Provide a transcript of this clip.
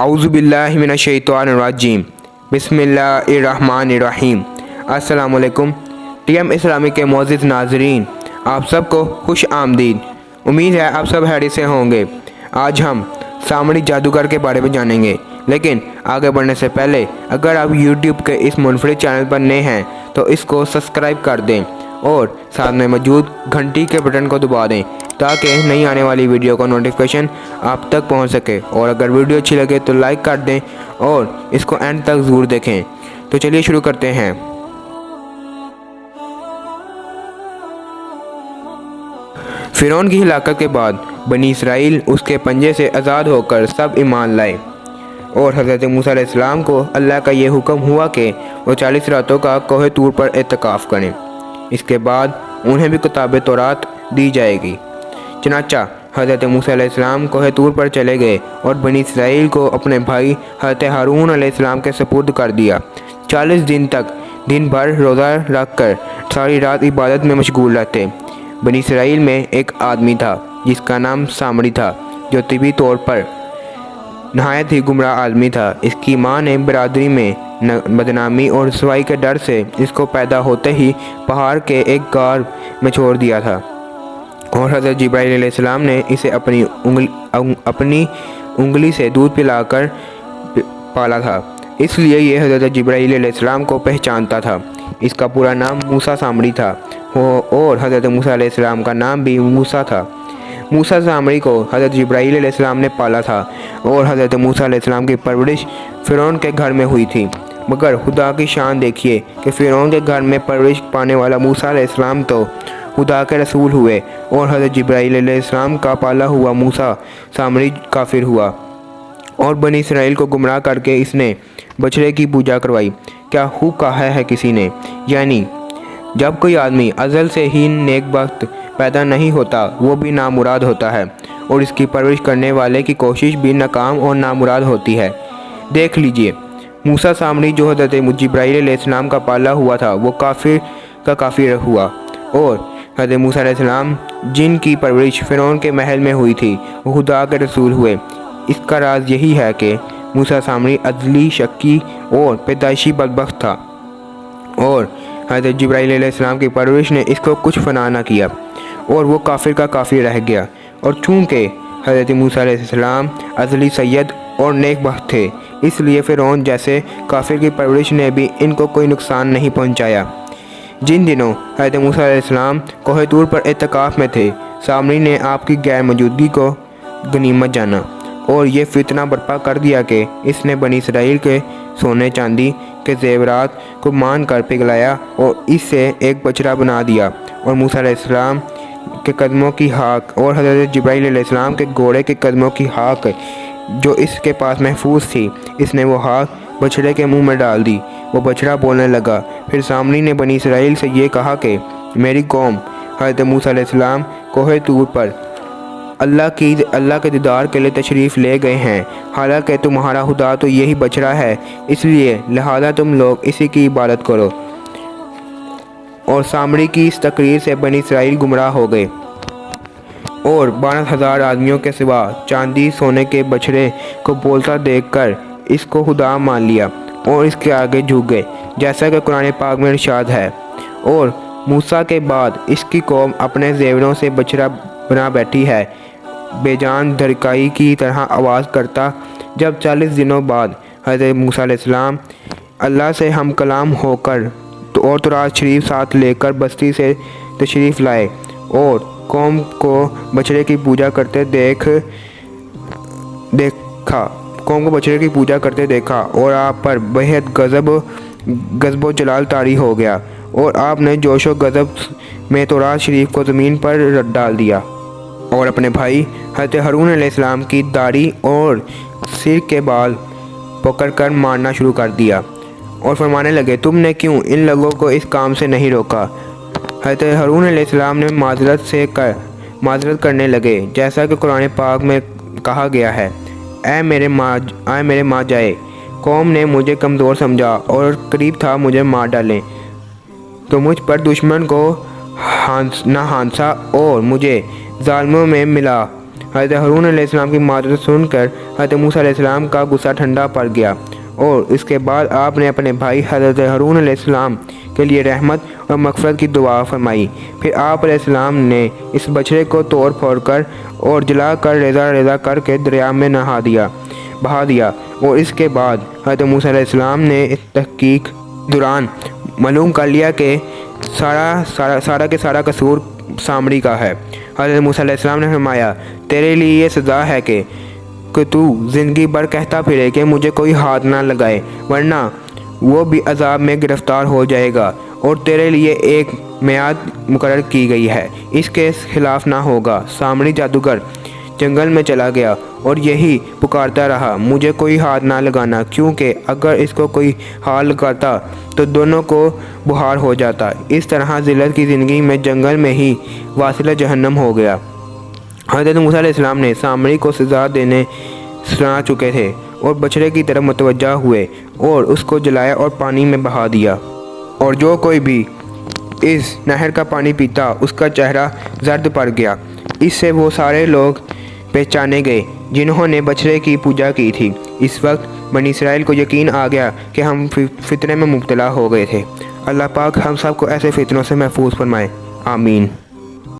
اعوذ باللہ من الشیطان الرجیم بسم اللہ الرحمن الرحیم۔ السلام علیکم ٹی ایم اسلامی کے معزز ناظرین، آپ سب کو خوش آمدید۔ امید ہے آپ سب خیریت سے ہوں گے۔ آج ہم سامری جادوگر کے بارے میں جانیں گے، لیکن آگے بڑھنے سے پہلے اگر آپ یوٹیوب کے اس منفرد چینل پر نئے ہیں تو اس کو سبسکرائب کر دیں اور ساتھ میں موجود گھنٹی کے بٹن کو دبا دیں تاکہ نئی آنے والی ویڈیو کا نوٹیفیکیشن آپ تک پہنچ سکے، اور اگر ویڈیو اچھی لگے تو لائک کر دیں اور اس کو اینڈ تک ضرور دیکھیں۔ تو چلیے شروع کرتے ہیں۔ فرعون کی ہلاکت کے بعد بنی اسرائیل اس کے پنجے سے آزاد ہو کر سب ایمان لائے، اور حضرت موسیٰ علیہ السلام کو اللہ کا یہ حکم ہوا کہ وہ 40 راتوں کا کوہ طور پر اعتکاف کریں۔ اس کے بعد انہیں بھی کتاب تورات دی جائے گی۔ چنانچہ حضرت موسیٰ علیہ السلام کوہ طور پر چلے گئے اور بنی اسرائیل کو اپنے بھائی حضرت ہارون علیہ السلام کے سپرد کر دیا۔ 40 دن تک دن بھر روزہ رکھ کر ساری رات عبادت میں مشغول رہتے۔ بنی اسرائیل میں ایک آدمی تھا جس کا نام سامری تھا، جو طبی طور پر نہایت ہی گمراہ آدمی تھا۔ اس کی ماں نے برادری میں بدنامی اور رسوائی کے ڈر سے اس کو پیدا ہوتے ہی پہاڑ کے ایک غار میں چھوڑ دیا تھا، اور حضرت جبرائیل علیہ السلام نے اسے اپنی انگلی سے دودھ پلا کر پالا تھا، اس لیے یہ حضرت جبرائیل علیہ السلام کو پہچانتا تھا۔ اس کا پورا نام موسیٰ سامری تھا، اور حضرت موسیٰ علیہ السلام کا نام بھی موسیٰ تھا۔ موسیٰ سامری کو حضرت جبرائیل علیہ السلام نے پالا تھا، اور حضرت موسیٰ علیہ السلام کی پرورش فرعون کے گھر میں ہوئی تھی۔ مگر خدا کی شان دیکھیے کہ فرعون کے گھر میں پرورش پانے والا موسیٰ علیہ السلام تو خدا کے رسول ہوئے، اور حضرت جبرائیل علیہ السلام کا پالا ہوا موسیٰ سامری کافر ہوا، اور بنی اسرائیل کو گمراہ کر کے اس نے بچڑے کی پوجا کروائی۔ کیا خوب کہا ہے کسی نے، یعنی جب کوئی آدمی ازل سے ہی نیک بخت پیدا نہیں ہوتا وہ بھی نامراد ہوتا ہے، اور اس کی پرورش کرنے والے کی کوشش بھی ناکام اور نامراد ہوتی ہے۔ دیکھ لیجئے، موسیٰ سامری جو حضرت جبرائیل علیہ السلام کا پالا ہوا تھا وہ کافر کا کافر ہوا، اور حضرت موسیٰ علیہ السلام جن کی پرورش فرعون کے محل میں ہوئی تھی وہ خدا کے رسول ہوئے۔ اس کا راز یہی ہے کہ موسیٰ سامری ازلی شکی اور پیدائشی بدبخت تھا، اور حضرت جبرائیل علیہ السلام کی پرورش نے اس کو کچھ فنا نہ کیا، اور وہ کافر کا کافر رہ گیا۔ اور چونکہ حضرت موسیٰ علیہ السلام ازلی سید اور نیک بخت تھے، اس لیے فرعون جیسے کافر کی پرورش نے بھی ان کو کوئی نقصان نہیں پہنچایا۔ جن دنوں حضرت موسیٰ علیہ السلام کوہ طور پر اعتکاف میں تھے، سامری نے آپ کی غیر موجودگی کو غنیمت جانا اور یہ فتنہ برپا کر دیا کہ اس نے بنی اسرائیل کے سونے چاندی کے زیورات کو مان کر پگھلایا اور اس سے ایک بچڑا بنا دیا، اور موسیٰ علیہ السلام کے قدموں کی ہاک اور حضرت جبرائیل علیہ السلام کے گھوڑے کے قدموں کی ہاک جو اس کے پاس محفوظ تھی، اس نے وہ ہاک بچڑے کے منہ میں ڈال دی۔ وہ بچڑا بولنے لگا۔ پھر سامری نے بنی اسرائیل سے یہ کہا کہ میری قوم حضرت موسیٰ علیہ السلام کوہ طور پر اللہ کے دیدار کے لیے تشریف لے گئے ہیں، حالانکہ تمہارا خدا تو یہی بچڑا ہے، اس لیے لہذا تم لوگ اسی کی عبادت کرو۔ اور سامری کی اس تقریر سے بنی اسرائیل گمراہ ہو گئے، اور 12,000 آدمیوں کے سوا چاندی سونے کے بچڑے کو بولتا دیکھ کر اس کو خدا مان لیا اور اس کے آگے جھک گئے، جیسا کہ قرآن پاک میں ارشاد ہے۔ اور موسیٰ کے بعد اس کی قوم اپنے زیوروں سے بچڑا بنا بیٹھی ہے، بے جان دھرکائی کی طرح آواز کرتا۔ جب 40 دنوں بعد حضرت موسیٰ علیہ السلام اللہ سے ہم کلام ہو کر اور تورات شریف ساتھ لے کر بستی سے تشریف لائے، اور قوم کو بچڑے کی پوجا کرتے دیکھا اور آپ پر بہت غضب و جلال طاری ہو گیا، اور آپ نے جوش و غضب میں تورات شریف کو زمین پر ڈال دیا، اور اپنے بھائی حضرت ہارون علیہ السلام کی داڑھی اور سر کے بال پکڑ کر مارنا شروع کر دیا، اور فرمانے لگے تم نے کیوں ان لوگوں کو اس کام سے نہیں روکا؟ حضرت ہارون علیہ السلام نے معذرت کرنے لگے، جیسا کہ قرآن پاک میں کہا گیا ہے، اے میرے ماں جائے، قوم نے مجھے کمزور سمجھا اور قریب تھا مجھے مار ڈالیں، تو مجھ پر دشمن کو نہ ہانسا اور مجھے ظالموں میں ملا، حضرت ہارون علیہ السلام کی معذرت سن کر حضرت موسیٰ علیہ السلام کا غصہ ٹھنڈا پڑ گیا، اور اس کے بعد آپ نے اپنے بھائی حضرت ہارون علیہ السلام کے لیے رحمت اور مغفرت کی دعا فرمائی۔ پھر آپ علیہ السلام نے اس بچڑے کو توڑ پھوڑ کر اور جلا کر ریزہ ریزہ کر کے دریا میں بہا دیا، اور اس کے بعد حضرت موسیٰ علیہ السلام نے اس تحقیق دوران معلوم کر لیا کہ سارا کے سارا قصور سامری کا ہے۔ حضرت موسیٰ علیہ السلام نے فرمایا، تیرے لیے یہ سزا ہے کہ تو زندگی بھر کہتا پھرے کہ مجھے کوئی ہاتھ نہ لگائے، ورنہ وہ بھی عذاب میں گرفتار ہو جائے گا، اور تیرے لیے ایک میعاد مقرر کی گئی ہے، اس کے خلاف نہ ہوگا۔ سامری جادوگر جنگل میں چلا گیا اور یہی پکارتا رہا، مجھے کوئی ہاتھ نہ لگانا، کیونکہ اگر اس کو کوئی ہاتھ لگاتا تو دونوں کو بخار ہو جاتا۔ اس طرح ذلت کی زندگی میں جنگل میں ہی واصل جہنم ہو گیا۔ حضرت موسیٰ علیہ السلام نے سامری کو سزا دینے سنا چکے تھے اور بچڑے کی طرف متوجہ ہوئے اور اس کو جلایا اور پانی میں بہا دیا، اور جو کوئی بھی اس نہر کا پانی پیتا اس کا چہرہ زرد پڑ گیا۔ اس سے وہ سارے لوگ پہچانے گئے جنہوں نے بچڑے کی پوجا کی تھی۔ اس وقت بنی اسرائیل کو یقین آ گیا کہ ہم فتنے میں مبتلا ہو گئے تھے۔ اللہ پاک ہم سب کو ایسے فتنوں سے محفوظ فرمائے، آمین۔